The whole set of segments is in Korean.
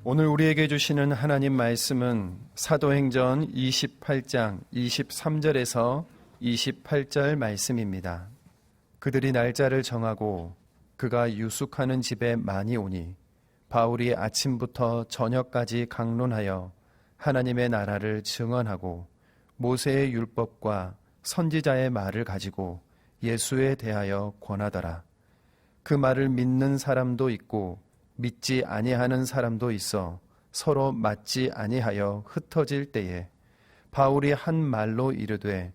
오늘 우리에게 주시는 하나님 말씀은 사도행전 28장 23절에서 28절 말씀입니다. 그들이 날짜를 정하고 그가 유숙하는 집에 많이 오니 바울이 아침부터 저녁까지 강론하여 하나님의 나라를 증언하고 모세의 율법과 선지자의 말을 가지고 예수에 대하여 권하더라. 그 말을 믿는 사람도 있고 믿지 아니하는 사람도 있어 서로 맞지 아니하여 흩어질 때에 바울이 한 말로 이르되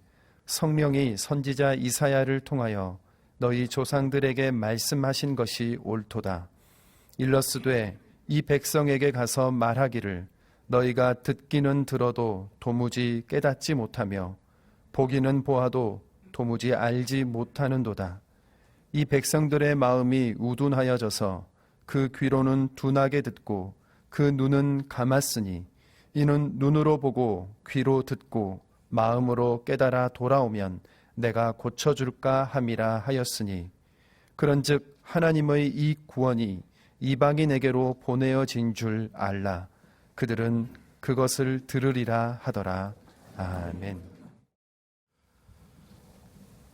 성령이 선지자 이사야를 통하여 너희 조상들에게 말씀하신 것이 옳도다. 일러스되 이 백성에게 가서 말하기를 너희가 듣기는 들어도 도무지 깨닫지 못하며 보기는 보아도 도무지 알지 못하는도다. 이 백성들의 마음이 우둔하여져서 그 귀로는 둔하게 듣고 그 눈은 감았으니 이는 눈으로 보고 귀로 듣고 마음으로 깨달아 돌아오면 내가 고쳐줄까 함이라 하였으니 그런즉 하나님의 이 구원이 이방인에게로 보내어진 줄 알라. 그들은 그것을 들으리라 하더라. 아멘.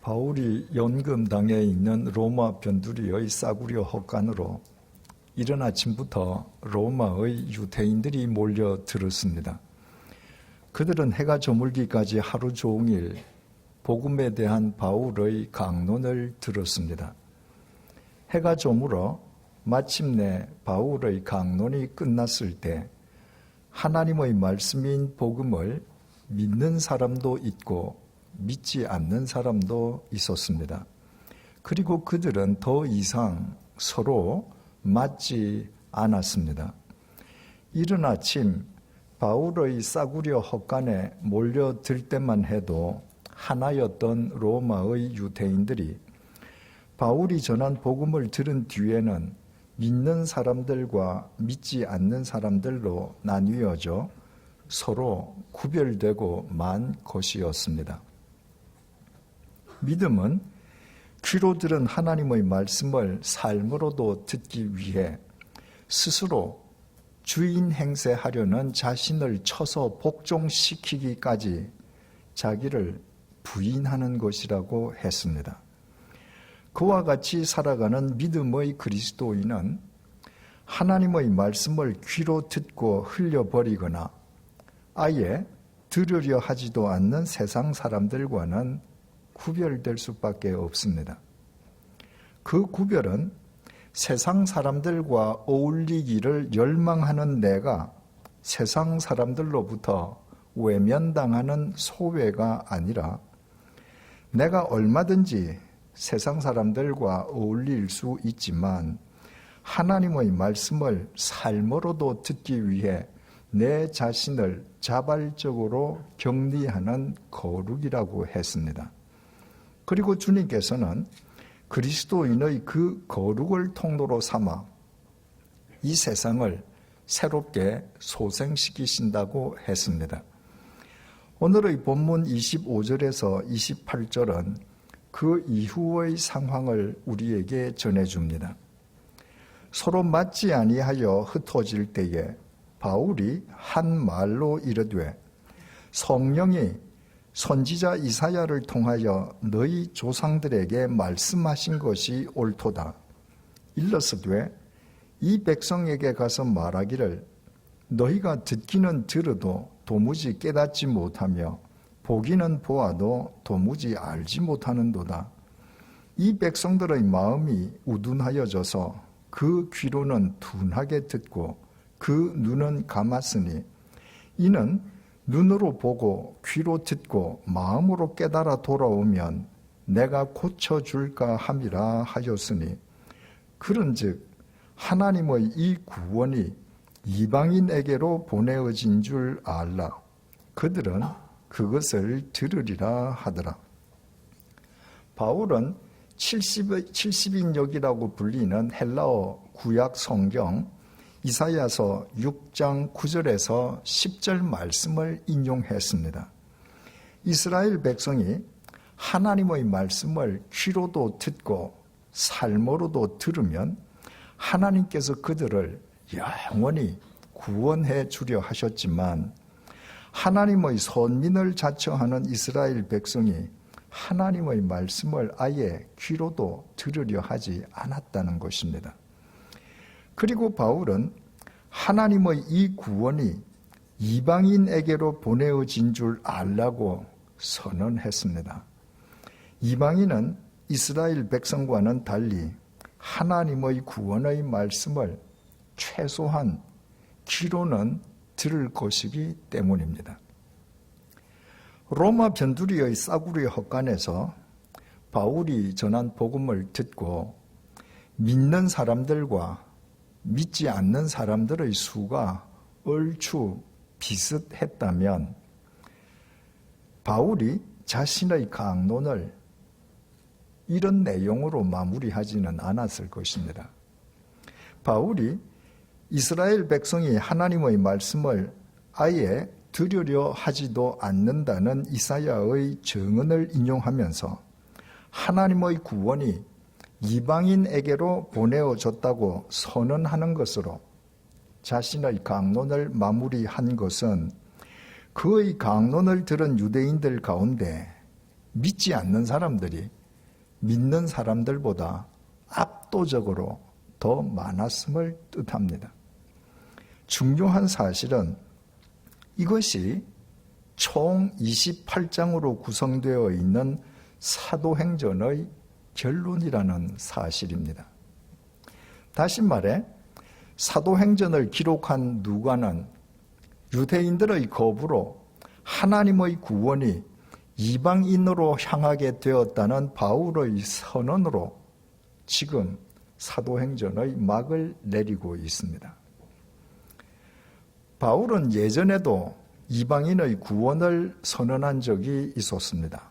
바울이 연금당에 있는 로마 변두리의 싸구려 헛간으로 이른 아침부터 로마의 유대인들이 몰려들었습니다. 그들은 해가 저물기까지 하루 종일 복음에 대한 바울의 강론을 들었습니다. 해가 저물어 마침내 바울의 강론이 끝났을 때 하나님의 말씀인 복음을 믿는 사람도 있고 믿지 않는 사람도 있었습니다. 그리고 그들은 더 이상 서로 맞지 않았습니다. 이른 아침 바울의 싸구려 헛간에 몰려들 때만 해도 하나였던 로마의 유대인들이 바울이 전한 복음을 들은 뒤에는 믿는 사람들과 믿지 않는 사람들로 나뉘어져 서로 구별되고 만 것이었습니다. 믿음은 귀로 들은 하나님의 말씀을 삶으로도 듣기 위해 스스로 주인 행세하려는 자신을 쳐서 복종시키기까지 자기를 부인하는 것이라고 했습니다. 그와 같이 살아가는 믿음의 그리스도인은 하나님의 말씀을 귀로 듣고 흘려버리거나 아예 들으려 하지도 않는 세상 사람들과는 구별될 수밖에 없습니다. 그 구별은 세상 사람들과 어울리기를 열망하는 내가 세상 사람들로부터 외면당하는 소외가 아니라 내가 얼마든지 세상 사람들과 어울릴 수 있지만 하나님의 말씀을 삶으로도 듣기 위해 내 자신을 자발적으로 격리하는 거룩이라고 했습니다. 그리고 주님께서는 그리스도인의 그 거룩을 통로로 삼아 이 세상을 새롭게 소생시키신다고 했습니다. 오늘의 본문 25절에서 28절은 그 이후의 상황을 우리에게 전해줍니다. 서로 맞지 아니하여 흩어질 때에 바울이 한 말로 이르되 성령이 선지자 이사야를 통하여 너희 조상들에게 말씀하신 것이 옳도다. 일러스되 이 백성에게 가서 말하기를 너희가 듣기는 들어도 도무지 깨닫지 못하며 보기는 보아도 도무지 알지 못하는도다. 이 백성들의 마음이 우둔하여져서 그 귀로는 둔하게 듣고 그 눈은 감았으니 이는 눈으로 보고 귀로 듣고 마음으로 깨달아 돌아오면 내가 고쳐줄까 함이라 하였으니 그런즉 하나님의 이 구원이 이방인에게로 보내어진 줄 알라. 그들은 그것을 들으리라 하더라. 바울은 70인역이라고 불리는 헬라어 구약 성경 이사야서 6장 9절에서 10절 말씀을 인용했습니다. 이스라엘 백성이 하나님의 말씀을 귀로도 듣고 삶으로도 들으면 하나님께서 그들을 영원히 구원해 주려 하셨지만 하나님의 선민을 자처하는 이스라엘 백성이 하나님의 말씀을 아예 귀로도 들으려 하지 않았다는 것입니다. 그리고 바울은 하나님의 이 구원이 이방인에게로 보내어진 줄 알라고 선언했습니다. 이방인은 이스라엘 백성과는 달리 하나님의 구원의 말씀을 최소한 귀로는 들을 것이기 때문입니다. 로마 변두리의 싸구려 헛간에서 바울이 전한 복음을 듣고 믿는 사람들과 믿지 않는 사람들의 수가 얼추 비슷했다면 바울이 자신의 강론을 이런 내용으로 마무리하지는 않았을 것입니다. 바울이 이스라엘 백성이 하나님의 말씀을 아예 들으려 하지도 않는다는 이사야의 증언을 인용하면서 하나님의 구원이 이방인에게로 보내어졌다고 선언하는 것으로 자신의 강론을 마무리한 것은 그의 강론을 들은 유대인들 가운데 믿지 않는 사람들이 믿는 사람들보다 압도적으로 더 많았음을 뜻합니다. 중요한 사실은 이것이 총 28장으로 구성되어 있는 사도행전의 결론이라는 사실입니다. 다시 말해 사도행전을 기록한 누가는 유대인들의 거부로 하나님의 구원이 이방인으로 향하게 되었다는 바울의 선언으로 지금 사도행전의 막을 내리고 있습니다. 바울은 예전에도 이방인의 구원을 선언한 적이 있었습니다.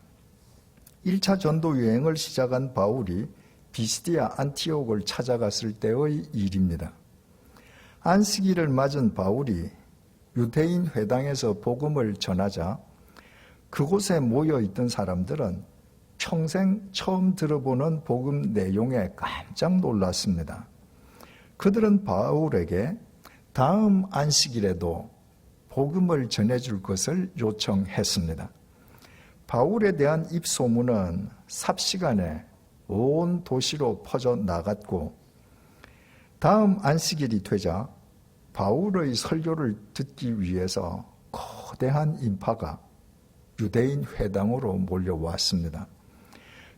1차 전도 여행을 시작한 바울이 비시디아 안티옥을 찾아갔을 때의 일입니다. 안식일을 맞은 바울이 유대인 회당에서 복음을 전하자 그곳에 모여있던 사람들은 평생 처음 들어보는 복음 내용에 깜짝 놀랐습니다. 그들은 바울에게 다음 안식일에도 복음을 전해줄 것을 요청했습니다. 바울에 대한 입소문은 삽시간에 온 도시로 퍼져 나갔고 다음 안식일이 되자 바울의 설교를 듣기 위해서 거대한 인파가 유대인 회당으로 몰려왔습니다.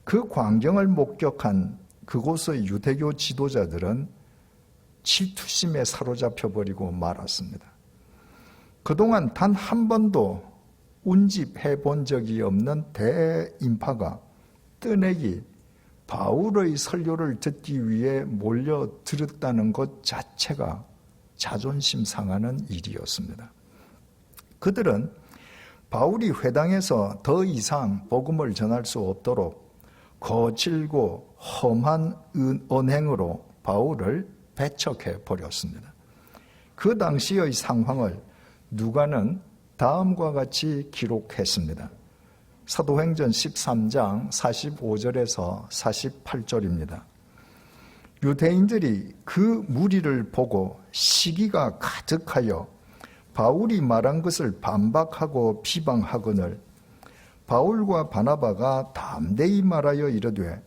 그 광경을 목격한 그곳의 유대교 지도자들은 질투심에 사로잡혀버리고 말았습니다. 그동안 단 한 번도 운집해 본 적이 없는 대인파가 뜨내기 바울의 설교를 듣기 위해 몰려들었다는 것 자체가 자존심 상하는 일이었습니다. 그들은 바울이 회당에서 더 이상 복음을 전할 수 없도록 거칠고 험한 언행으로 바울을 배척해 버렸습니다. 그 당시의 상황을 누가는 다음과 같이 기록했습니다. 사도행전 13장 45절에서 48절입니다. 유대인들이 그 무리를 보고 시기가 가득하여 바울이 말한 것을 반박하고 비방하거늘 바울과 바나바가 담대히 말하여 이르되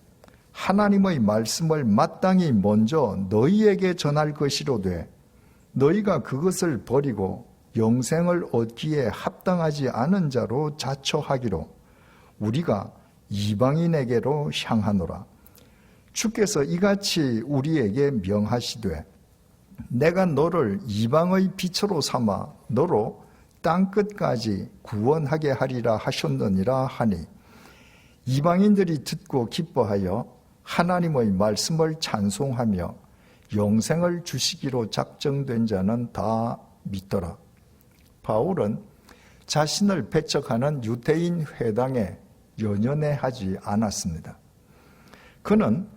하나님의 말씀을 마땅히 먼저 너희에게 전할 것이로되 너희가 그것을 버리고 영생을 얻기에 합당하지 않은 자로 자처하기로 우리가 이방인에게로 향하노라. 주께서 이같이 우리에게 명하시되 내가 너를 이방의 빛으로 삼아 너로 땅끝까지 구원하게 하리라 하셨느니라 하니 이방인들이 듣고 기뻐하여 하나님의 말씀을 찬송하며 영생을 주시기로 작정된 자는 다 믿더라. 바울은 자신을 배척하는 유대인 회당에 연연해하지 않았습니다. 그는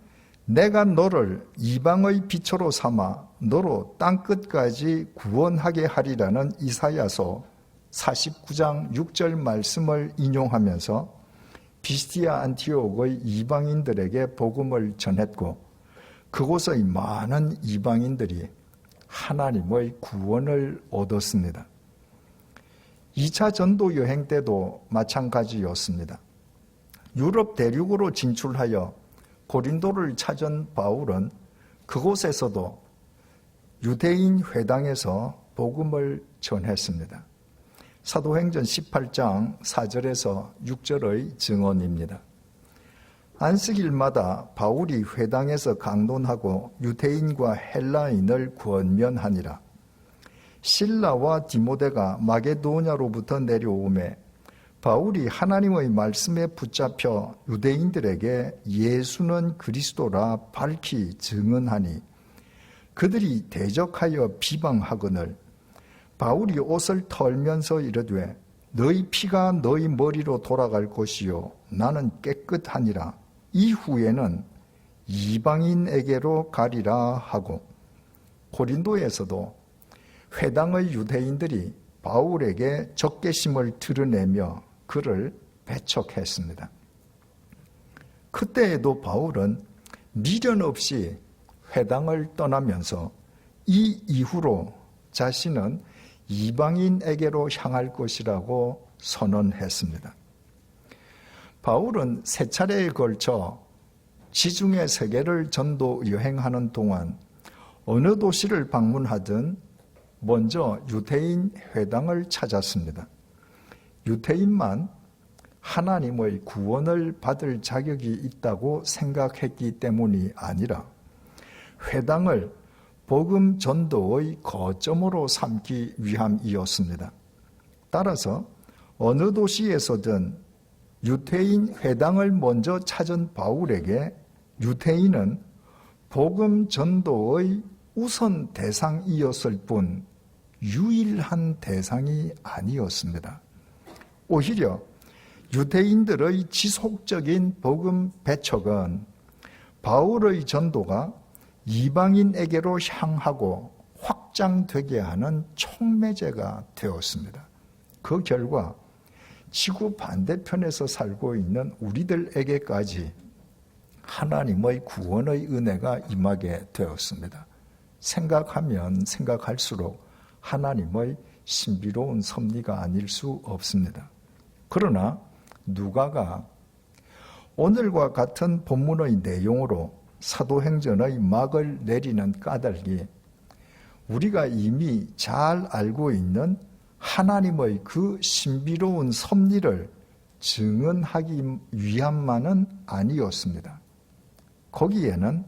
내가 너를 이방의 빛으로 삼아 너로 땅끝까지 구원하게 하리라는 이사야서 49장 6절 말씀을 인용하면서 비시디아 안티옥의 이방인들에게 복음을 전했고 그곳의 많은 이방인들이 하나님의 구원을 얻었습니다. 2차 전도 여행 때도 마찬가지였습니다. 유럽 대륙으로 진출하여 고린도를 찾은 바울은 그곳에서도 유대인 회당에서 복음을 전했습니다. 사도행전 18장 4절에서 6절의 증언입니다. 안식일마다 바울이 회당에서 강론하고 유대인과 헬라인을 권면하니라. 실라와 디모데가 마게도냐로부터 내려오매 바울이 하나님의 말씀에 붙잡혀 유대인들에게 예수는 그리스도라 밝히 증언하니 그들이 대적하여 비방하거늘 바울이 옷을 털면서 이르되 너희 피가 너희 머리로 돌아갈 것이요 나는 깨끗하니라. 이후에는 이방인에게로 가리라 하고 고린도에서도 회당의 유대인들이 바울에게 적개심을 드러내며 그를 배척했습니다. 그때에도 바울은 미련 없이 회당을 떠나면서 이 이후로 자신은 이방인에게로 향할 것이라고 선언했습니다. 바울은 세 차례에 걸쳐 지중해 세계를 전도 여행하는 동안 어느 도시를 방문하든 먼저 유대인 회당을 찾았습니다. 유대인만 하나님의 구원을 받을 자격이 있다고 생각했기 때문이 아니라 회당을 복음 전도의 거점으로 삼기 위함이었습니다. 따라서 어느 도시에서든 유대인 회당을 먼저 찾은 바울에게 유대인은 복음 전도의 우선 대상이었을 뿐 유일한 대상이 아니었습니다. 오히려 유대인들의 지속적인 복음 배척은 바울의 전도가 이방인에게로 향하고 확장되게 하는 촉매제가 되었습니다. 그 결과 지구 반대편에서 살고 있는 우리들에게까지 하나님의 구원의 은혜가 임하게 되었습니다. 생각하면 생각할수록 하나님의 신비로운 섭리가 아닐 수 없습니다. 그러나 누가가 오늘과 같은 본문의 내용으로 사도행전의 막을 내리는 까닭이 우리가 이미 잘 알고 있는 하나님의 그 신비로운 섭리를 증언하기 위함만은 아니었습니다. 거기에는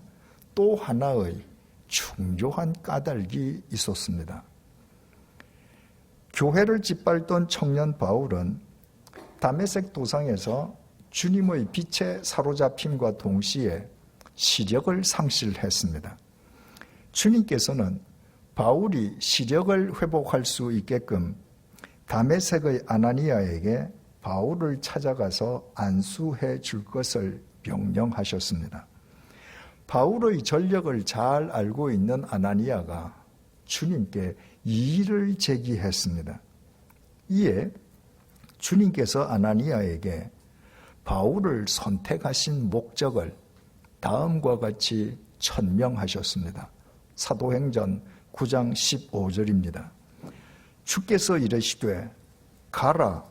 또 하나의 중요한 까닭이 있었습니다. 교회를 짓밟던 청년 바울은 다메섹 도상에서 주님의 빛에 사로잡힘과 동시에 시력을 상실했습니다. 주님께서는 바울이 시력을 회복할 수 있게끔 다메섹의 아나니아에게 바울을 찾아가서 안수해 줄 것을 명령하셨습니다. 바울의 전력을 잘 알고 있는 아나니아가 주님께 이의를 제기했습니다. 이에 주님께서 아나니아에게 바울을 선택하신 목적을 다음과 같이 천명하셨습니다. 사도행전 9장 15절입니다. 주께서 이르시되 가라,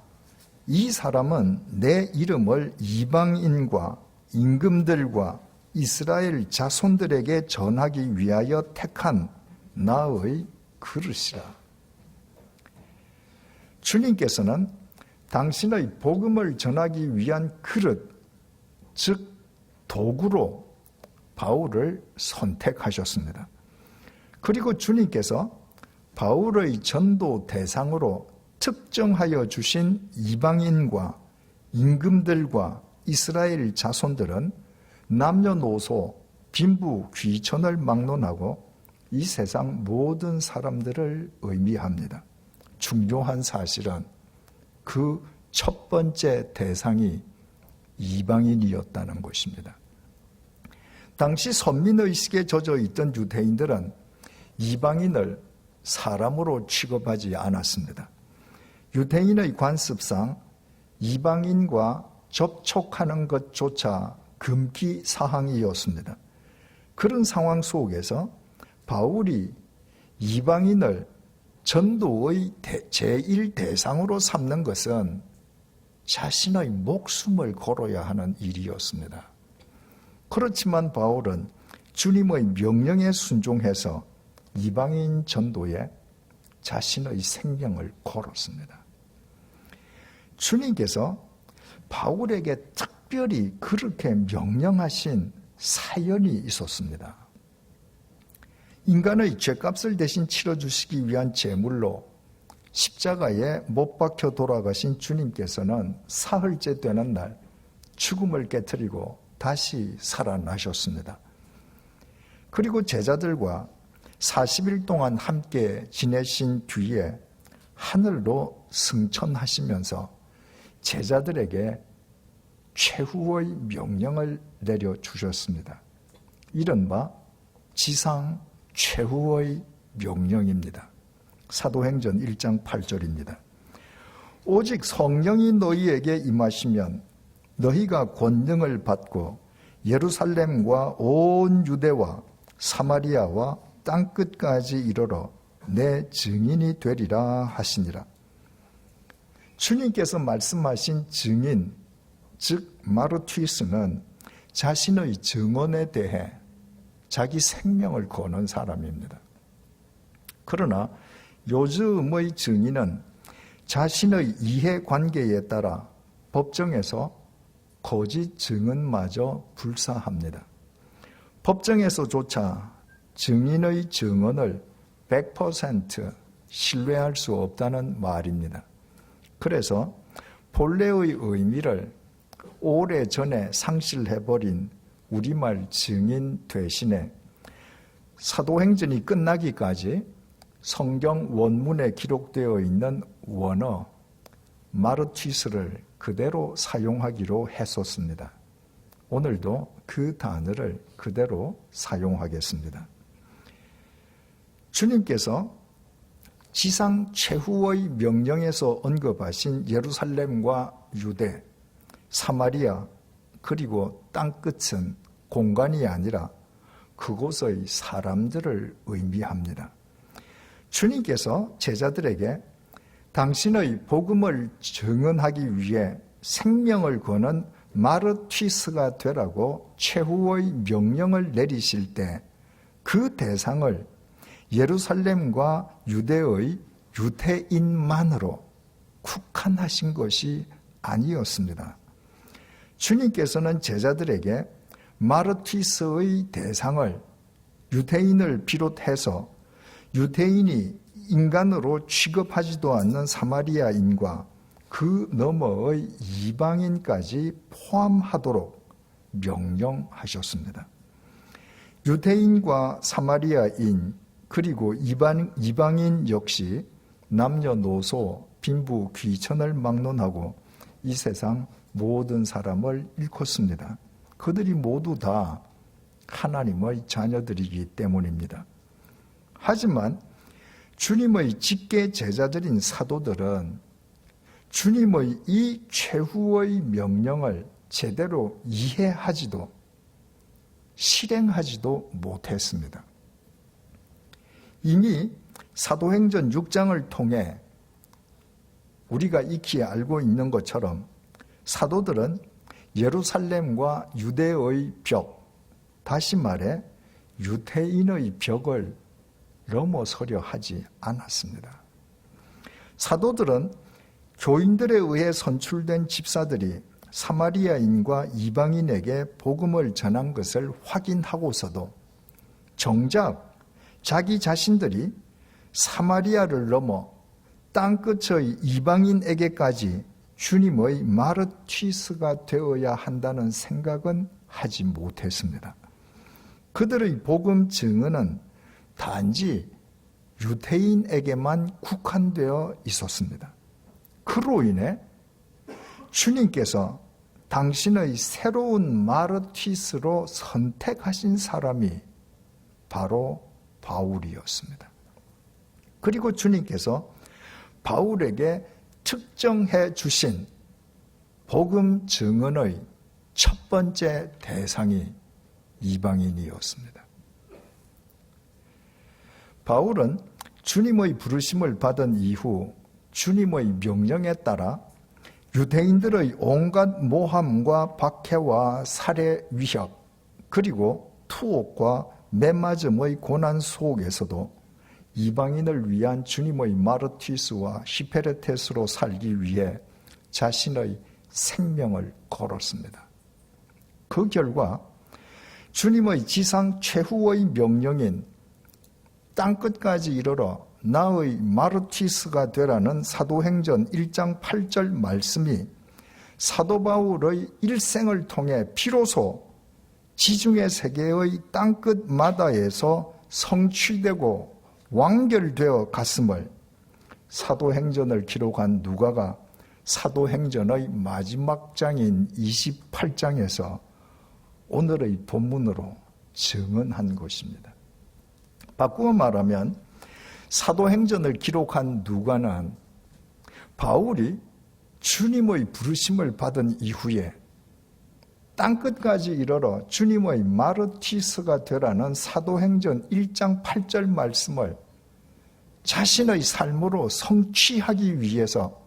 이 사람은 내 이름을 이방인과 임금들과 이스라엘 자손들에게 전하기 위하여 택한 나의 그릇이라. 주님께서는 당신의 복음을 전하기 위한 그릇, 즉 도구로 바울을 선택하셨습니다. 그리고 주님께서 바울의 전도 대상으로 특정하여 주신 이방인과 임금들과 이스라엘 자손들은 남녀노소, 빈부, 귀천을 막론하고 이 세상 모든 사람들을 의미합니다. 중요한 사실은 그 첫 번째 대상이 이방인이었다는 것입니다. 당시 선민의식에 젖어 있던 유대인들은 이방인을 사람으로 취급하지 않았습니다. 유대인의 관습상 이방인과 접촉하는 것조차 금기 사항이었습니다. 그런 상황 속에서 바울이 이방인을 전도의 제1대상으로 삼는 것은 자신의 목숨을 걸어야 하는 일이었습니다. 그렇지만 바울은 주님의 명령에 순종해서 이방인 전도에 자신의 생명을 걸었습니다. 주님께서 바울에게 특별히 그렇게 명령하신 사연이 있었습니다. 인간의 죄값을 대신 치러주시기 위한 제물로 십자가에 못 박혀 돌아가신 주님께서는 사흘째 되는 날 죽음을 깨트리고 다시 살아나셨습니다. 그리고 제자들과 40일 동안 함께 지내신 뒤에 하늘로 승천하시면서 제자들에게 최후의 명령을 내려주셨습니다. 이른바 지상 최후의 명령입니다. 사도행전 1장 8절입니다. 오직 성령이 너희에게 임하시면 너희가 권능을 받고 예루살렘과 온 유대와 사마리아와 땅끝까지 이르러 내 증인이 되리라 하시니라. 주님께서 말씀하신 증인, 즉 마르튀스는 자신의 증언에 대해 자기 생명을 거는 사람입니다. 그러나 요즘의 증인은 자신의 이해관계에 따라 법정에서 거짓 증언마저 불사합니다. 법정에서조차 증인의 증언을 100% 신뢰할 수 없다는 말입니다. 그래서 본래의 의미를 오래전에 상실해버린 우리말 증인 대신에 사도행전이 끝나기까지 성경 원문에 기록되어 있는 원어 마르튀스를 그대로 사용하기로 했었습니다. 오늘도 그 단어를 그대로 사용하겠습니다. 주님께서 지상 최후의 명령에서 언급하신 예루살렘과 유대, 사마리아 그리고 땅끝은 공간이 아니라 그곳의 사람들을 의미합니다. 주님께서 제자들에게 당신의 복음을 증언하기 위해 생명을 거는 마르튀스가 되라고 최후의 명령을 내리실 때 그 대상을 예루살렘과 유대의 유대인만으로 국한하신 것이 아니었습니다. 주님께서는 제자들에게 마르튀스의 대상을 유대인을 비롯해서 유대인이 인간으로 취급하지도 않는 사마리아인과 그 너머의 이방인까지 포함하도록 명령하셨습니다. 유대인과 사마리아인 그리고 이방인 역시 남녀노소 빈부 귀천을 막론하고 이 세상 모든 사람을 일컫습니다. 그들이 모두 다 하나님의 자녀들이기 때문입니다. 하지만 주님의 직계 제자들인 사도들은 주님의 이 최후의 명령을 제대로 이해하지도 실행하지도 못했습니다. 이미 사도행전 6장을 통해 우리가 익히 알고 있는 것처럼 사도들은 예루살렘과 유대의 벽, 다시 말해 유대인의 벽을 넘어서려 하지 않았습니다. 사도들은 교인들에 의해 선출된 집사들이 사마리아인과 이방인에게 복음을 전한 것을 확인하고서도 정작 자기 자신들이 사마리아를 넘어 땅끝의 이방인에게까지 주님의 마르튀스가 되어야 한다는 생각은 하지 못했습니다. 그들의 복음 증언은 단지 유대인에게만 국한되어 있었습니다. 그로 인해 주님께서 당신의 새로운 마르튀스로 선택하신 사람이 바로 바울이었습니다. 그리고 주님께서 바울에게 특정해 주신 복음 증언의 첫 번째 대상이 이방인이었습니다. 바울은 주님의 부르심을 받은 이후 주님의 명령에 따라 유대인들의 온갖 모함과 박해와 살해 위협, 그리고 투옥과 매맞음의 고난 속에서도 이방인을 위한 주님의 마르티스와 히페레테스로 살기 위해 자신의 생명을 걸었습니다. 그 결과 주님의 지상 최후의 명령인 땅끝까지 이르러 나의 마르티스가 되라는 사도행전 1장 8절 말씀이 사도 바울의 일생을 통해 비로소 지중해 세계의 땅끝마다에서 성취되고 완결되어 갔음을 사도행전을 기록한 누가가 사도행전의 마지막 장인 28장에서 오늘의 본문으로 증언한 것입니다. 바꾸어 말하면 사도행전을 기록한 누가는 바울이 주님의 부르심을 받은 이후에 땅끝까지 이르러 주님의 마르티스가 되라는 사도행전 1장 8절 말씀을 자신의 삶으로 성취하기 위해서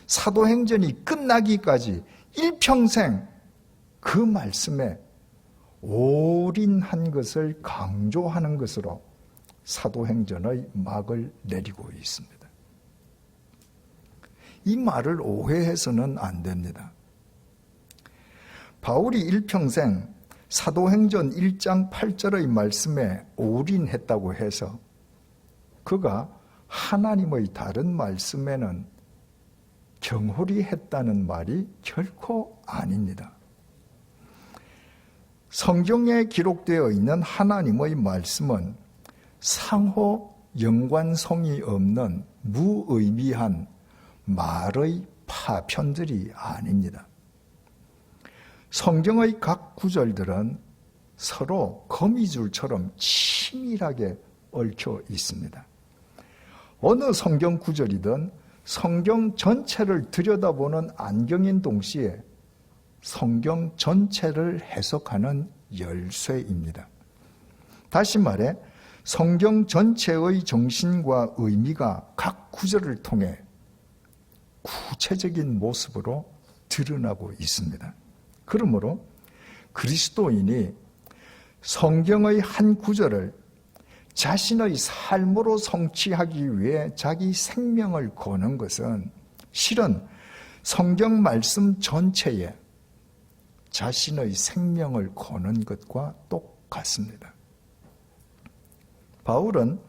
사도행전이 끝나기까지 일평생 그 말씀에 올인한 것을 강조하는 것으로 사도행전의 막을 내리고 있습니다. 이 말을 오해해서는 안 됩니다. 바울이 일평생 사도행전 1장 8절의 말씀에 올인했다고 해서 그가 하나님의 다른 말씀에는 경홀히 했다는 말이 결코 아닙니다. 성경에 기록되어 있는 하나님의 말씀은 상호 연관성이 없는 무의미한 말의 파편들이 아닙니다. 성경의 각 구절들은 서로 거미줄처럼 치밀하게 얽혀 있습니다. 어느 성경 구절이든 성경 전체를 들여다보는 안경인 동시에 성경 전체를 해석하는 열쇠입니다. 다시 말해 성경 전체의 정신과 의미가 각 구절을 통해 구체적인 모습으로 드러나고 있습니다. 그러므로 그리스도인이 성경의 한 구절을 자신의 삶으로 성취하기 위해 자기 생명을 거는 것은 실은 성경 말씀 전체에 자신의 생명을 거는 것과 똑같습니다. 바울은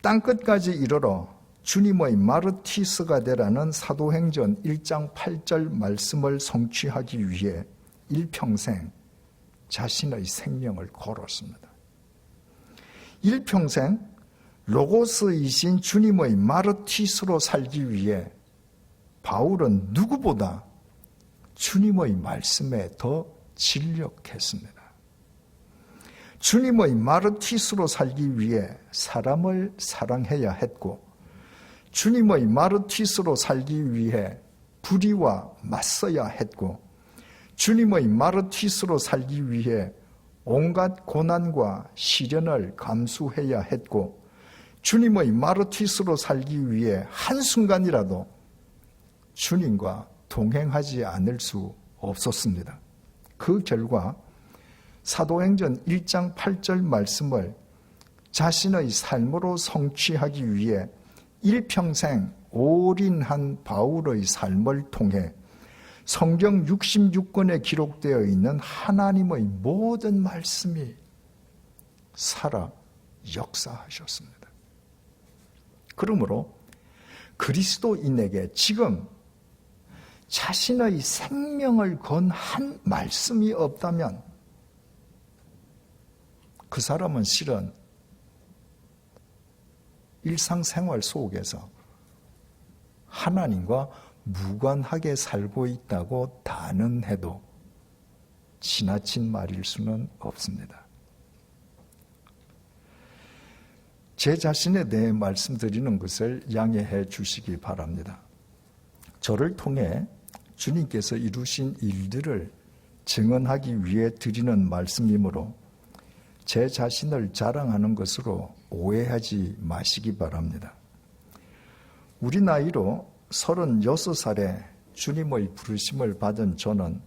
땅끝까지 이르러 주님의 마르티스가 되라는 사도행전 1장 8절 말씀을 성취하기 위해 일평생 자신의 생명을 걸었습니다. 일평생 로고스이신 주님의 마르티스로 살기 위해 바울은 누구보다 주님의 말씀에 더 진력했습니다. 주님의 마르티스로 살기 위해 사람을 사랑해야 했고 주님의 마르티스로 살기 위해 불의와 맞서야 했고 주님의 마르티스로 살기 위해 온갖 고난과 시련을 감수해야 했고 주님의 마르티스로 살기 위해 한순간이라도 주님과 동행하지 않을 수 없었습니다. 그 결과 사도행전 1장 8절 말씀을 자신의 삶으로 성취하기 위해 일평생 올인한 바울의 삶을 통해 성경 66권에 기록되어 있는 하나님의 모든 말씀이 살아 역사하셨습니다. 그러므로 그리스도인에게 지금 자신의 생명을 건 한 말씀이 없다면 그 사람은 실은 일상생활 속에서 하나님과 무관하게 살고 있다고 단언해도 지나친 말일 수는 없습니다. 제 자신에 대해 말씀드리는 것을 양해해 주시기 바랍니다. 저를 통해 주님께서 이루신 일들을 증언하기 위해 드리는 말씀이므로 제 자신을 자랑하는 것으로 오해하지 마시기 바랍니다. 우리 나이로 36살에 주님의 부르심을 받은 저는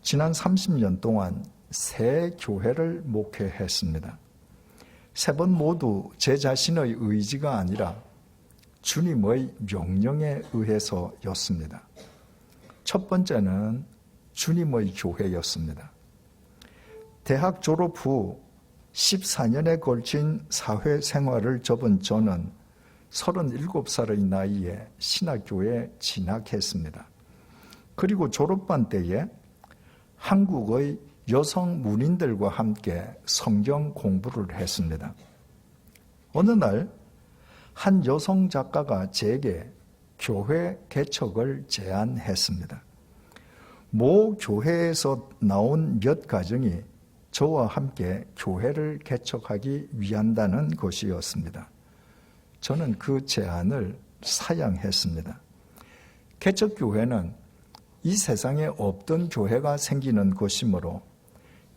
지난 30년 동안 세 교회를 목회했습니다. 세 번 모두 제 자신의 의지가 아니라 주님의 명령에 의해서였습니다. 첫 번째는 주님의 교회였습니다. 대학 졸업 후 14년에 걸친 사회생활을 접은 저는 37살의 나이에 신학교에 진학했습니다. 그리고 졸업반 때에 한국의 여성 문인들과 함께 성경 공부를 했습니다. 어느 날 한 여성 작가가 제게 교회 개척을 제안했습니다. 모 교회에서 나온 몇 가정이 저와 함께 교회를 개척하기 위한다는 것이었습니다. 저는 그 제안을 사양했습니다. 개척교회는 이 세상에 없던 교회가 생기는 것이므로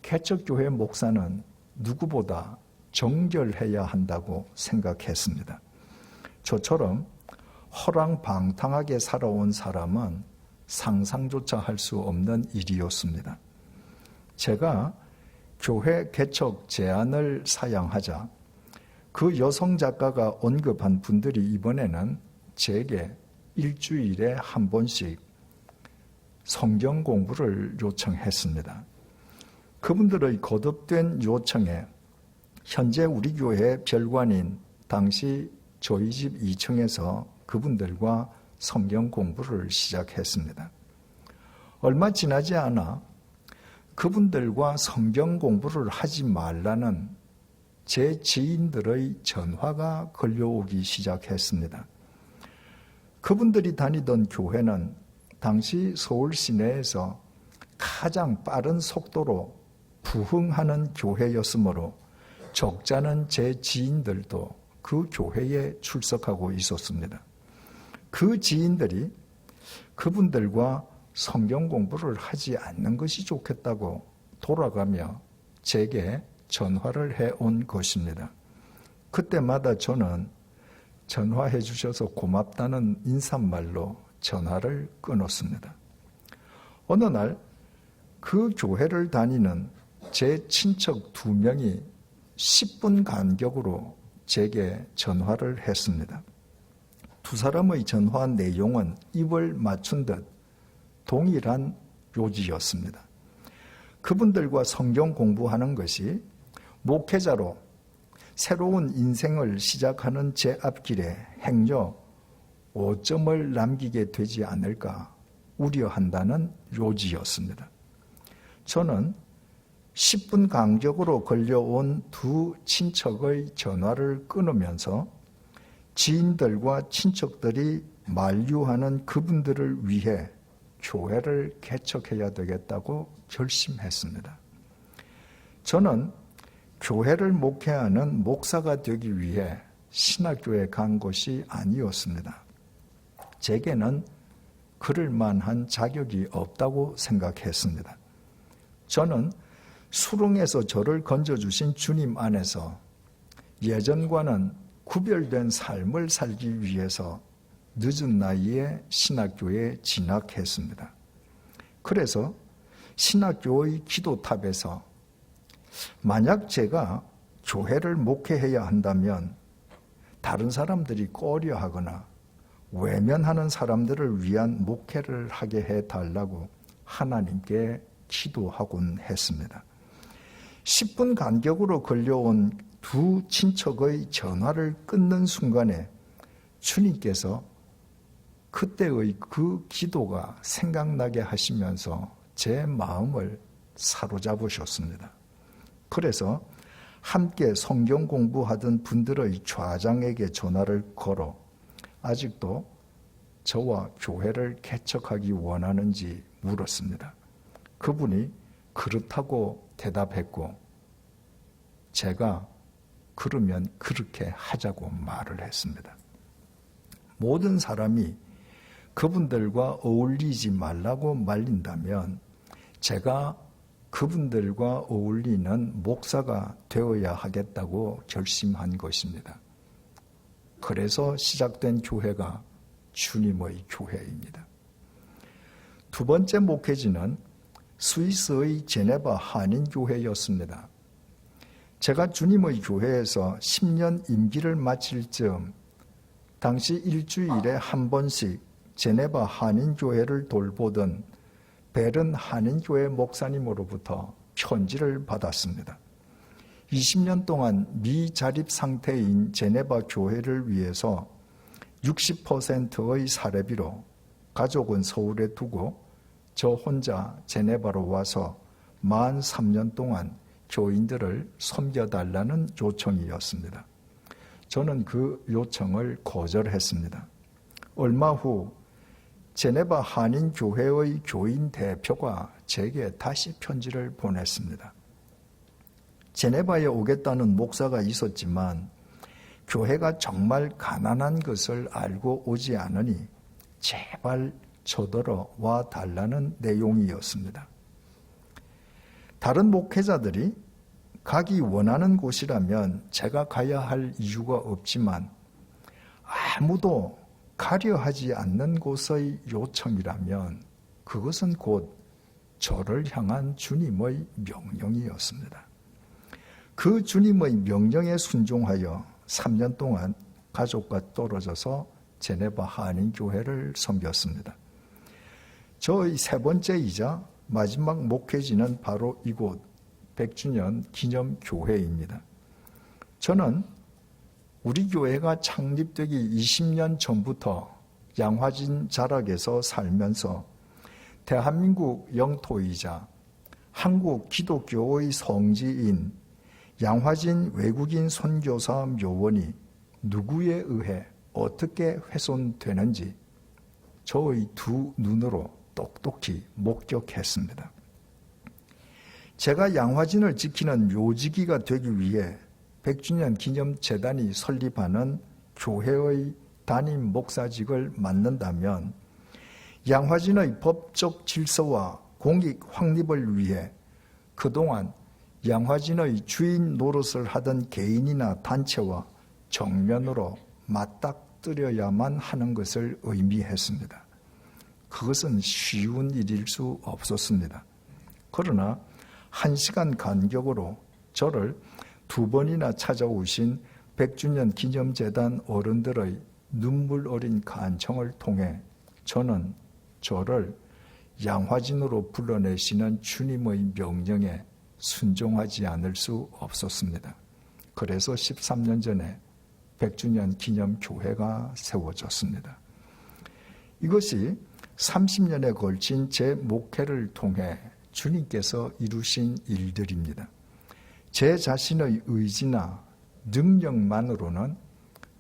개척교회 목사는 누구보다 정결해야 한다고 생각했습니다. 저처럼 허랑방탕하게 살아온 사람은 상상조차 할 수 없는 일이었습니다. 제가 교회 개척 제안을 사양하자 그 여성 작가가 언급한 분들이 이번에는 제게 일주일에 한 번씩 성경 공부를 요청했습니다. 그분들의 거듭된 요청에 현재 우리 교회 별관인 당시 저희 집 2층에서 그분들과 성경 공부를 시작했습니다. 얼마 지나지 않아 그분들과 성경 공부를 하지 말라는 제 지인들의 전화가 걸려오기 시작했습니다. 그분들이 다니던 교회는 당시 서울 시내에서 가장 빠른 속도로 부흥하는 교회였으므로 적잖은 제 지인들도 그 교회에 출석하고 있었습니다. 그 지인들이 그분들과 성경 공부를 하지 않는 것이 좋겠다고 돌아가며 제게 전화를 해온 것입니다. 그때마다 저는 전화해 주셔서 고맙다는 인사말로 전화를 끊었습니다. 어느 날 그 교회를 다니는 제 친척 2명이 10분 간격으로 제게 전화를 했습니다. 두 사람의 전화 내용은 입을 맞춘 듯 동일한 요지였습니다. 그분들과 성경 공부하는 것이 목회자로 새로운 인생을 시작하는 제 앞길에 행여 오점을 남기게 되지 않을까 우려한다는 요지였습니다. 저는 10분 간격으로 걸려온 두 친척의 전화를 끊으면서 지인들과 친척들이 만류하는 그분들을 위해 교회를 개척해야 되겠다고 결심했습니다. 저는 교회를 목회하는 목사가 되기 위해 신학교에 간 것이 아니었습니다. 제게는 그럴 만한 자격이 없다고 생각했습니다. 저는 수렁에서 저를 건져주신 주님 안에서 예전과는 구별된 삶을 살기 위해서 늦은 나이에 신학교에 진학했습니다. 그래서 신학교의 기도탑에서 만약 제가 교회를 목회해야 한다면 다른 사람들이 꺼려하거나 외면하는 사람들을 위한 목회를 하게 해달라고 하나님께 기도하곤 했습니다. 10분 간격으로 걸려온 두 친척의 전화를 끊는 순간에 주님께서 그때의 그 기도가 생각나게 하시면서 제 마음을 사로잡으셨습니다. 그래서 함께 성경 공부하던 분들의 좌장에게 전화를 걸어 아직도 저와 교회를 개척하기 원하는지 물었습니다. 그분이 그렇다고 대답했고 제가 그러면 그렇게 하자고 말을 했습니다. 모든 사람이 그분들과 어울리지 말라고 말린다면 제가 그분들과 어울리는 목사가 되어야 하겠다고 결심한 것입니다. 그래서 시작된 교회가 주님의 교회입니다. 두 번째 목회지는 스위스의 제네바 한인교회였습니다. 제가 주님의 교회에서 10년 임기를 마칠 즈음 당시 일주일에 한 번씩 제네바 한인교회를 돌보던 베른 한인교회 목사님으로부터 편지를 받았습니다. 20년 동안 미자립 상태인 제네바 교회를 위해서 60%의 사례비로 가족은 서울에 두고 저 혼자 제네바로 와서 만 3년 동안 교인들을 섬겨달라는 요청이었습니다. 저는 그 요청을 거절했습니다. 얼마 후 제네바 한인교회의 교인 대표가 제게 다시 편지를 보냈습니다. 제네바에 오겠다는 목사가 있었지만 교회가 정말 가난한 것을 알고 오지 않으니 제발 저더러 와 달라는 내용이었습니다. 다른 목회자들이 가기 원하는 곳이라면 제가 가야 할 이유가 없지만 아무도 가려 하지 않는 곳의 요청이라면 그것은 곧 저를 향한 주님의 명령이었습니다. 그 주님의 명령에 순종하여 3년 동안 가족과 떨어져서 제네바 한인교회를 섬겼습니다. 저의 세 번째이자 마지막 목회지는 바로 이곳 100주년 기념교회입니다. 저는 우리 교회가 창립되기 20년 전부터 양화진 자락에서 살면서 대한민국 영토이자 한국 기독교의 성지인 양화진 외국인 선교사 묘원이 누구에 의해 어떻게 훼손되는지 저의 두 눈으로 똑똑히 목격했습니다. 제가 양화진을 지키는 묘지기가 되기 위해 100주년 기념재단이 설립하는 교회의 담임 목사직을 맡는다면 양화진의 법적 질서와 공익 확립을 위해 그동안 양화진의 주인 노릇을 하던 개인이나 단체와 정면으로 맞닥뜨려야만 하는 것을 의미했습니다. 그것은 쉬운 일일 수 없었습니다. 그러나 1시간 간격으로 저를 2번이나 찾아오신 100주년 기념재단 어른들의 눈물 어린 간청을 통해 저는 저를 양화진으로 불러내시는 주님의 명령에 순종하지 않을 수 없었습니다. 그래서 13년 전에 100주년 기념교회가 세워졌습니다. 이것이 30년에 걸친 제 목회를 통해 주님께서 이루신 일들입니다. 제 자신의 의지나 능력만으로는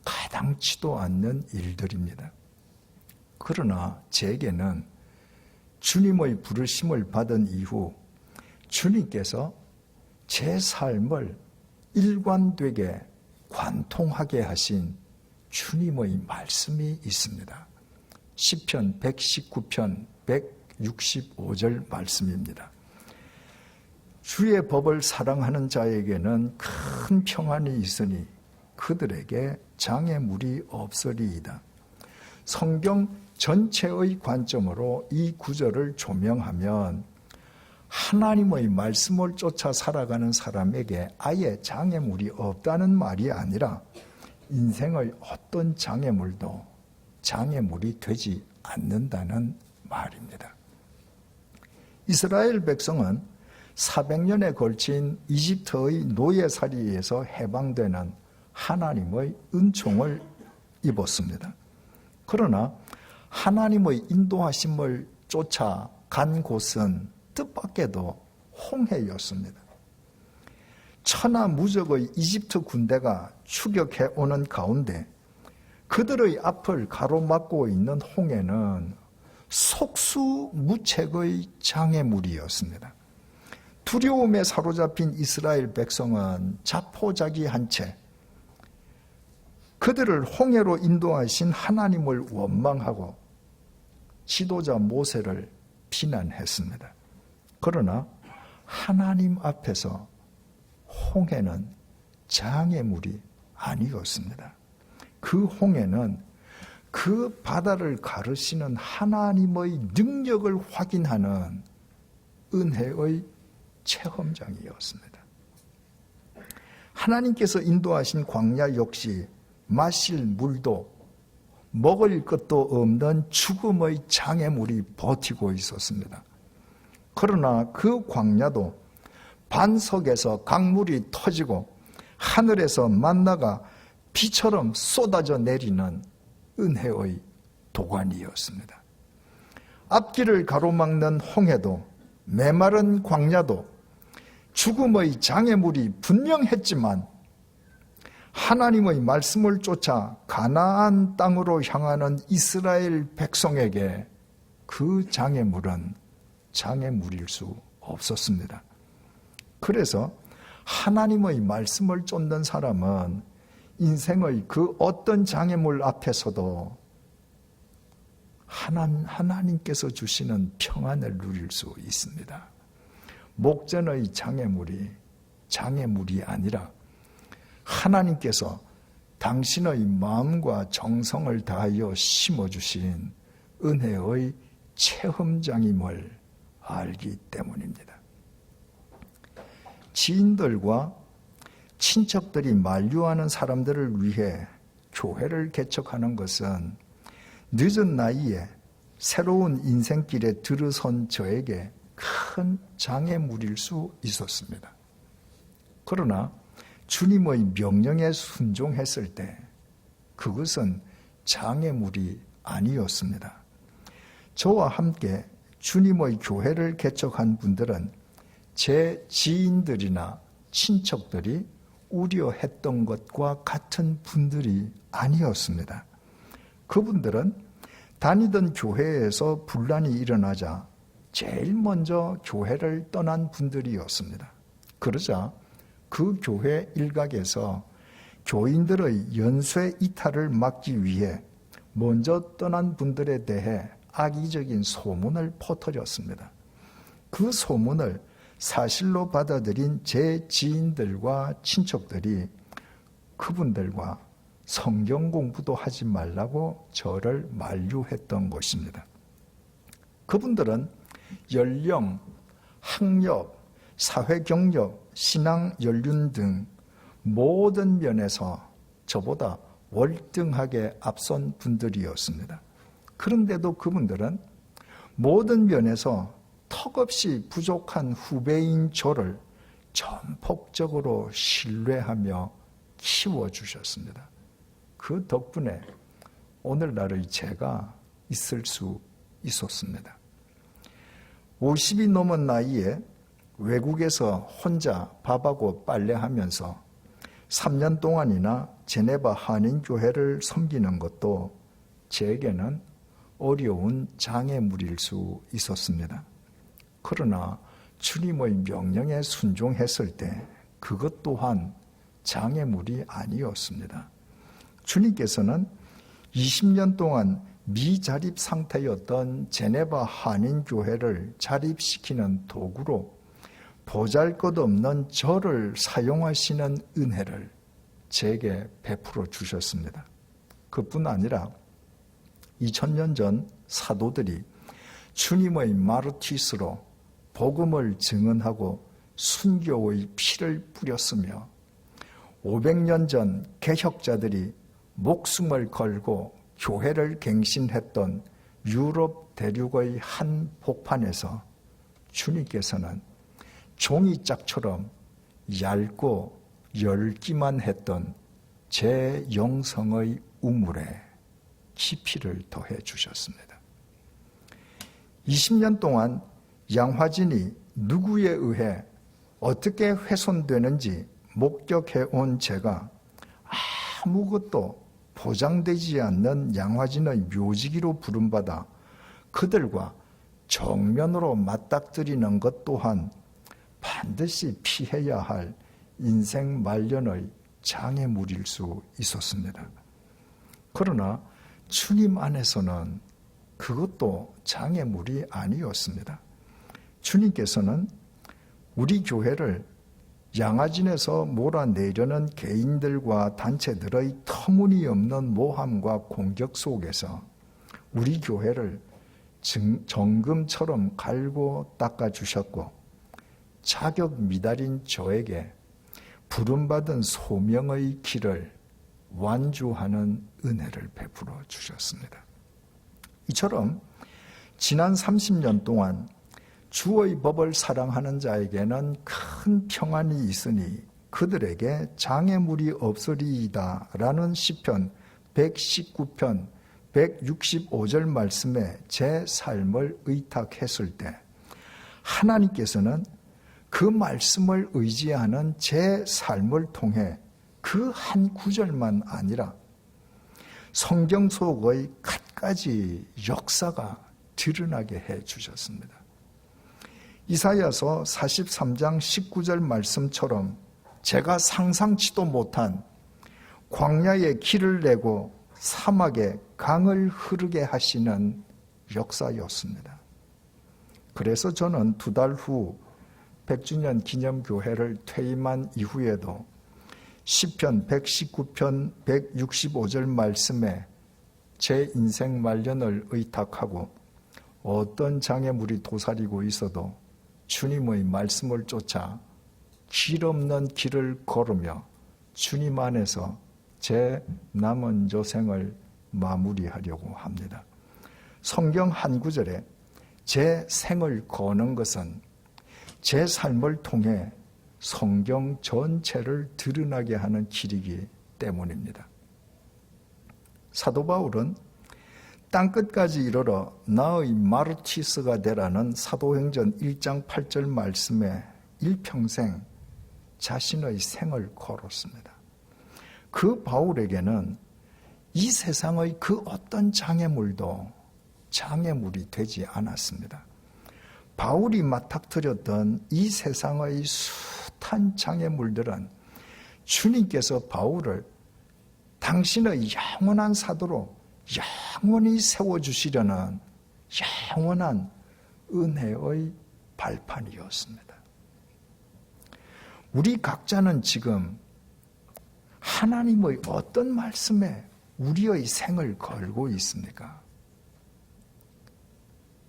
가당치도 않는 일들입니다. 그러나 제게는 주님의 부르심을 받은 이후 주님께서 제 삶을 일관되게 관통하게 하신 주님의 말씀이 있습니다. 시편 119편 165절 말씀입니다. 주의 법을 사랑하는 자에게는 큰 평안이 있으니 그들에게 장애물이 없으리이다. 성경 전체의 관점으로 이 구절을 조명하면 하나님의 말씀을 쫓아 살아가는 사람에게 아예 장애물이 없다는 말이 아니라 인생의 어떤 장애물도 장애물이 되지 않는다는 말입니다. 이스라엘 백성은 400년에 걸친 이집트의 노예살이에서 해방되는 하나님의 은총을 입었습니다. 그러나 하나님의 인도하심을 쫓아 간 곳은 뜻밖에도 홍해였습니다. 천하무적의 이집트 군대가 추격해 오는 가운데 그들의 앞을 가로막고 있는 홍해는 속수무책의 장애물이었습니다. 두려움에 사로잡힌 이스라엘 백성은 자포자기한 채 그들을 홍해로 인도하신 하나님을 원망하고 지도자 모세를 비난했습니다. 그러나 하나님 앞에서 홍해는 장애물이 아니었습니다. 그 홍해는 그 바다를 가르시는 하나님의 능력을 확인하는 은혜의 체험장이었습니다. 하나님께서 인도하신 광야 역시 마실 물도 먹을 것도 없는 죽음의 장애물이 버티고 있었습니다. 그러나 그 광야도 반석에서 강물이 터지고 하늘에서 만나가 비처럼 쏟아져 내리는 은혜의 도관이었습니다. 앞길을 가로막는 홍해도 메마른 광야도 죽음의 장애물이 분명했지만 하나님의 말씀을 쫓아 가나안 땅으로 향하는 이스라엘 백성에게 그 장애물은 장애물일 수 없었습니다. 그래서 하나님의 말씀을 쫓는 사람은 인생의 그 어떤 장애물 앞에서도 하나님께서 주시는 평안을 누릴 수 있습니다. 목전의 장애물이 아니라 하나님께서 당신의 마음과 정성을 다하여 심어주신 은혜의 체험장임을 알기 때문입니다. 지인들과 친척들이 만류하는 사람들을 위해 교회를 개척하는 것은 늦은 나이에 새로운 인생길에 들어선 저에게 큰 장애물일 수 있었습니다. 그러나 주님의 명령에 순종했을 때 그것은 장애물이 아니었습니다. 저와 함께 주님의 교회를 개척한 분들은 제 지인들이나 친척들이 우려했던 것과 같은 분들이 아니었습니다. 그분들은 다니던 교회에서 분란이 일어나자 제일 먼저 교회를 떠난 분들이었습니다. 그러자 그 교회 일각에서 교인들의 연쇄 이탈을 막기 위해 먼저 떠난 분들에 대해 악의적인 소문을 퍼뜨렸습니다. 그 소문을 사실로 받아들인 제 지인들과 친척들이 그분들과 성경 공부도 하지 말라고 저를 만류했던 것입니다. 그분들은 연령, 학력, 사회 경력, 신앙 연륜 등 모든 면에서 저보다 월등하게 앞선 분들이었습니다. 그런데도 그분들은 모든 면에서 턱없이 부족한 후배인 저를 전폭적으로 신뢰하며 키워주셨습니다. 그 덕분에 오늘날의 제가 있을 수 있었습니다. 50이 넘은 나이에 외국에서 혼자 밥하고 빨래하면서 3년 동안이나 제네바 한인교회를 섬기는 것도 제게는 어려운 장애물일 수 있었습니다. 그러나 주님의 명령에 순종했을 때 그것 또한 장애물이 아니었습니다. 주님께서는 20년 동안 미자립 상태였던 제네바 한인교회를 자립시키는 도구로 보잘것없는 저를 사용하시는 은혜를 제게 베풀어 주셨습니다. 그뿐 아니라 2000년 전 사도들이 주님의 마르티스로 복음을 증언하고 순교의 피를 뿌렸으며 500년 전 개혁자들이 목숨을 걸고 교회를 갱신했던 유럽 대륙의 한 복판에서 주님께서는 종이짝처럼 얇고 엷기만 했던 제 영성의 우물에 깊이를 더해 주셨습니다. 20년 동안 양화진이 누구에 의해 어떻게 훼손되는지 목격해 온 제가 아무것도 보장되지 않는 양화진의 묘지기로 부름받아 그들과 정면으로 맞닥뜨리는 것 또한 반드시 피해야 할 인생 말년의 장애물일 수 있었습니다. 그러나 주님 안에서는 그것도 장애물이 아니었습니다. 주님께서는 우리 교회를 양아진에서 몰아내려는 개인들과 단체들의 터무니없는 모함과 공격 속에서 우리 교회를 정금처럼 갈고 닦아주셨고 자격 미달인 저에게 부름받은 소명의 길을 완주하는 은혜를 베풀어 주셨습니다. 이처럼 지난 30년 동안 주의 법을 사랑하는 자에게는 큰 평안이 있으니 그들에게 장애물이 없으리이다 라는 시편 119편 165절 말씀에 제 삶을 의탁했을 때 하나님께서는 그 말씀을 의지하는 제 삶을 통해 그 한 구절만 아니라 성경 속의 갖가지 역사가 드러나게 해 주셨습니다. 이사야서 43장 19절 말씀처럼 제가 상상치도 못한 광야에 길을 내고 사막에 강을 흐르게 하시는 역사였습니다. 그래서 저는 2달 후 100주년 기념교회를 퇴임한 이후에도 시편 119편 165절 말씀에 제 인생 말년을 의탁하고 어떤 장애물이 도사리고 있어도 주님의 말씀을 쫓아 길 없는 길을 걸으며 주님 안에서 제 남은 여생을 마무리하려고 합니다. 성경 한 구절에 제 생을 거는 것은 제 삶을 통해 성경 전체를 드러나게 하는 길이기 때문입니다. 사도 바울은 땅끝까지 이르러 나의 마르티스가 되라는 사도행전 1장 8절 말씀에 일평생 자신의 생을 걸었습니다. 그 바울에게는 이 세상의 그 어떤 장애물도 장애물이 되지 않았습니다. 바울이 맞닥뜨렸던 이 세상의 숱한 장애물들은 주님께서 바울을 당신의 영원한 사도로 영원히 세워주시려는 영원한 은혜의 발판이었습니다. 우리 각자는 지금 하나님의 어떤 말씀에 우리의 생을 걸고 있습니까?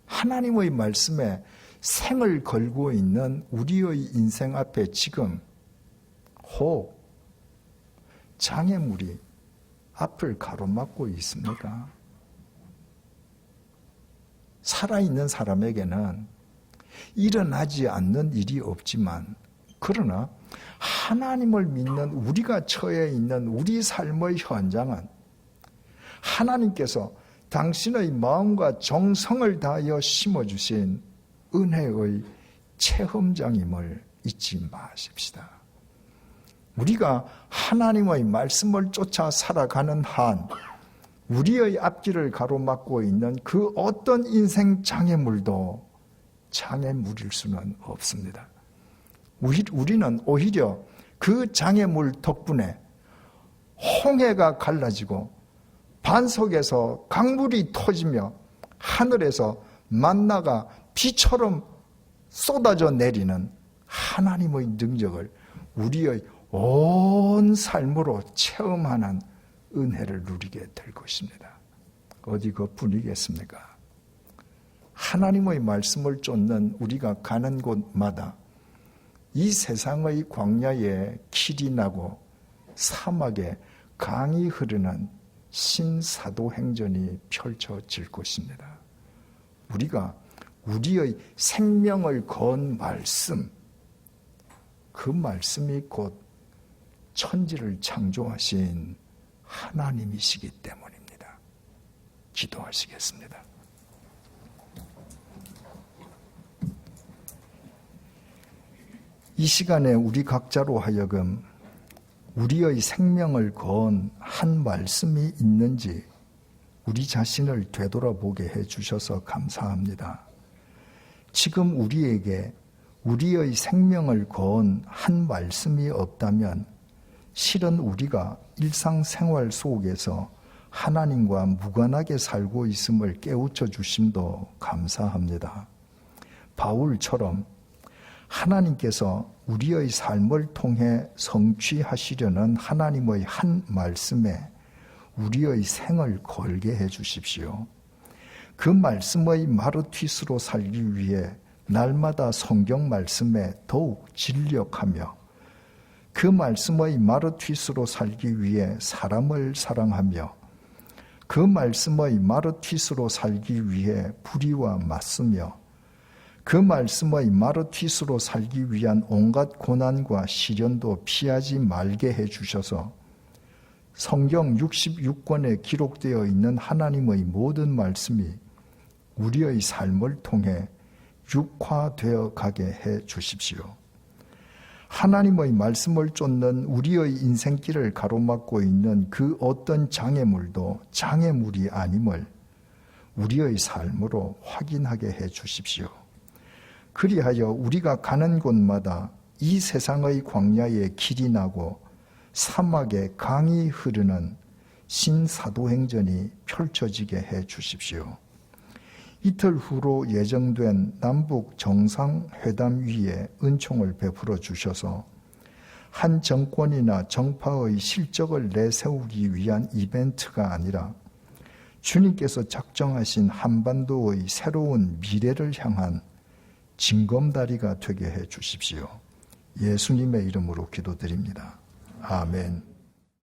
하나님의 말씀에 생을 걸고 있는 우리의 인생 앞에 지금 혹 장애물이 앞을 가로막고 있습니까? 살아있는 사람에게는 일어나지 않는 일이 없지만 그러나 하나님을 믿는 우리가 처해 있는 우리 삶의 현장은 하나님께서 당신의 마음과 정성을 다하여 심어주신 은혜의 체험장임을 잊지 마십시다. 우리가 하나님의 말씀을 쫓아 살아가는 한 우리의 앞길을 가로막고 있는 그 어떤 인생 장애물도 장애물일 수는 없습니다. 우리는 오히려 그 장애물 덕분에 홍해가 갈라지고 반석에서 강물이 터지며 하늘에서 만나가 비처럼 쏟아져 내리는 하나님의 능력을 우리의 온 삶으로 체험하는 은혜를 누리게 될 것입니다. 어디 그뿐이겠습니까? 하나님의 말씀을 쫓는 우리가 가는 곳마다 이 세상의 광야에 길이 나고 사막에 강이 흐르는 신사도행전이 펼쳐질 것입니다. 우리가 우리의 생명을 건 말씀, 그 말씀이 곧 천지를 창조하신 하나님이시기 때문입니다. 기도하시겠습니다. 이 시간에 우리 각자로 하여금 우리의 생명을 건 한 말씀이 있는지 우리 자신을 되돌아보게 해주셔서 감사합니다. 지금 우리에게 우리의 생명을 건 한 말씀이 없다면 실은 우리가 일상생활 속에서 하나님과 무관하게 살고 있음을 깨우쳐 주심도 감사합니다. 바울처럼 하나님께서 우리의 삶을 통해 성취하시려는 하나님의 한 말씀에 우리의 생을 걸게 해 주십시오. 그 말씀의 마르튀스로 살기 위해 날마다 성경 말씀에 더욱 진력하며 그 말씀의 마르튀스로 살기 위해 사람을 사랑하며 그 말씀의 마르튀스로 살기 위해 불의와 맞서며 그 말씀의 마르튀스로 살기 위한 온갖 고난과 시련도 피하지 말게 해주셔서 성경 66권에 기록되어 있는 하나님의 모든 말씀이 우리의 삶을 통해 육화되어 가게 해 주십시오. 하나님의 말씀을 쫓는 우리의 인생길을 가로막고 있는 그 어떤 장애물도 장애물이 아님을 우리의 삶으로 확인하게 해 주십시오. 그리하여 우리가 가는 곳마다 이 세상의 광야에 길이 나고 사막에 강이 흐르는 신사도행전이 펼쳐지게 해 주십시오. 이틀 후로 예정된 남북 정상회담 위에 은총을 베풀어 주셔서 한 정권이나 정파의 실적을 내세우기 위한 이벤트가 아니라 주님께서 작정하신 한반도의 새로운 미래를 향한 징검다리가 되게 해 주십시오. 예수님의 이름으로 기도드립니다. 아멘.